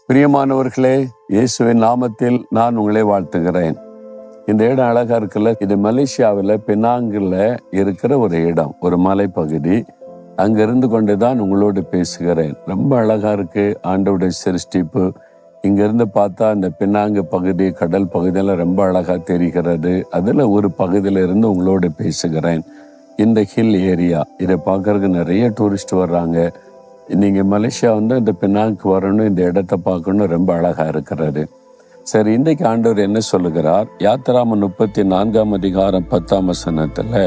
பிரியமானவர்களே, இயேசுவின் நாமத்தில் நான் உங்களை வாழ்த்துகிறேன். இந்த இடம் அழகா இருக்குல்ல. இது மலேசியாவில் பெனாங்கில் இருக்கிற ஒரு இடம், ஒரு மலைப்பகுதி. அங்க இருந்து கொண்டுதான் உங்களோடு பேசுகிறேன். ரொம்ப அழகா இருக்கு ஆண்டவருடைய சிருஷ்டிப்பு. இங்க இருந்து பார்த்தா இந்த பெனாங்கு பகுதி, கடல் பகுதியெல்லாம் ரொம்ப அழகா தெரிகிறது. அதுல ஒரு பகுதியில இருந்து உங்களோடு பேசுகிறேன். இந்த ஹில் ஏரியா, இதை பார்க்கறதுக்கு நிறைய டூரிஸ்ட் வர்றாங்க. நீங்க மலேசியா இந்த பெனாங்கு வரணும், இந்த இடத்தை பார்க்கணும், ரொம்ப அழகா இருக்கிறது. சரி, இன்றைக்கு ஆண்டவர் என்ன சொல்லுகிறார்? யாத்திராம 34:10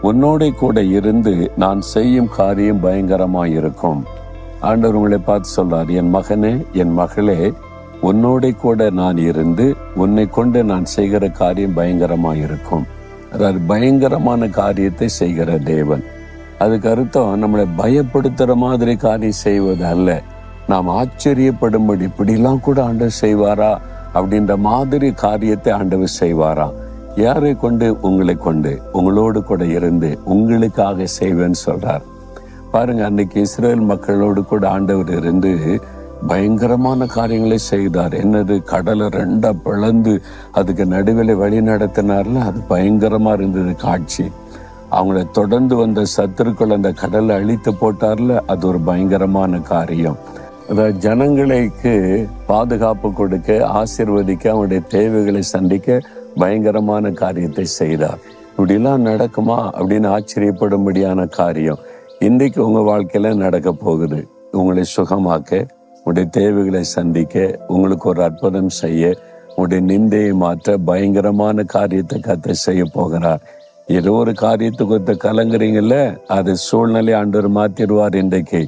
உன்னோட கூட இருந்து நான் செய்யும் காரியம் பயங்கரமாயிருக்கும். ஆண்டவர் உங்களை பார்த்து சொல்றார், என் மகனே, என் மகளே, உன்னோட கூட நான் இருந்து உன்னை கொண்டு நான் செய்கிற காரியம் பயங்கரமாயிருக்கும். அதாவது பயங்கரமான காரியத்தை செய்கிற தேவன். அதுக்கு அர்த்தம் நம்மளை பயப்படுத்துற மாதிரி காரியம் செய்வது அல்ல. நாம் ஆச்சரியப்படும்படி இப்படிலாம் கூட ஆண்டவர் செய்வாரா அப்படின்ற மாதிரி காரியத்தை ஆண்டவர் செய்வாரா. யாரை கொண்டு? உங்களை கொண்டு, உங்களோடு கூட இருந்து உங்களுக்காக செய்வேன்னு சொல்றார். பாருங்க, அன்னைக்கு இஸ்ரேல் மக்களோடு கூட ஆண்டவர் இருந்து பயங்கரமான காரியங்களை செய்தார். என்னது? கடலை 2 பிளந்து அதுக்கு நடுவில் வழி நடத்தினார்ல, அது பயங்கரமா இருந்தது காட்சி. அவங்கள தொடர்ந்து வந்த சத்துருக்கள் அந்த கடலை அழித்து போட்டார்ல, அது ஒரு பயங்கரமான காரியம். அதாவது ஜனங்களுக்கு பாதுகாப்பு கொடுக்க, ஆசீர்வதிக்க, அவங்களுடைய தேவைகளை சந்திக்க பயங்கரமான காரியத்தை செய்தார். இப்படிலாம் நடக்குமா அப்படின்னு ஆச்சரியப்படும்படியான காரியம் இன்றைக்கு உங்க வாழ்க்கையில நடக்க போகுது. உங்களை சுகமாக்க, உங்களுடைய தேவைகளை சந்திக்க, உங்களுக்கு ஒரு அற்புதம் செய்ய, உங்களுடைய நிந்தையை மாற்ற பயங்கரமான காரியத்தை கர்த்தர் செய்ய போகிறார். ஏதோ ஒரு காரியத்துக்கு கலங்குறீங்கல்ல, அது சூழ்நிலை ஆண்டவர் மாத்திடுவார். இன்றைக்கு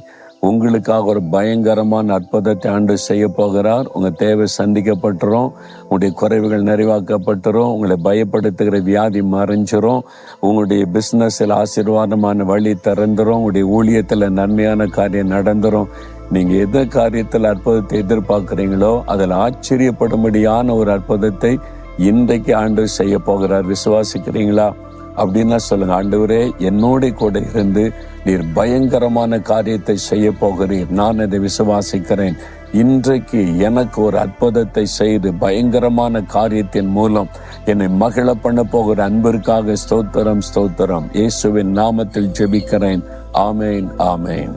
உங்களுக்காக ஒரு பயங்கரமான அற்புதத்தை ஆண்டவர் செய்ய போகிறார். உங்க தேவை சந்திக்கப்பட்டுரும், உங்களுடைய குறைவுகள் நிறைவாக்கப்பட்டுரும், உங்களை பயப்படுத்துகிற வியாதி மறைஞ்சிரும், உங்களுடைய பிசினஸ்ல ஆசீர்வாதமான வழி திறந்துரும், உங்களுடைய ஊழியத்துல நன்மையான காரியம் நடந்துரும். நீங்க எந்த காரியத்தில் அற்புதத்தை எதிர்பார்க்கிறீங்களோ அதில் ஆச்சரியப்படும்படியான ஒரு அற்புதத்தை இன்றைக்கு ஆண்டவர் செய்ய போகிறார். விசுவாசிக்கிறீங்களா? அப்படின்னா சொல்லுங்க, ஆண்டவரே, என்னோட கூட இருந்து நீர் பயங்கரமான காரியத்தை செய்ய போகிறீர், நான் அதை விசுவாசிக்கிறேன். இன்றைக்கு எனக்கு ஒரு அற்புதத்தை செய்து பயங்கரமான காரியத்தின் மூலம் என்னை மகிழ பண்ண போகிற அன்பிற்காக ஸ்தோத்திரம், ஸ்தோத்திரம். இயேசுவின் நாமத்தில் ஜெபிக்கிறேன். ஆமேன், ஆமேன்.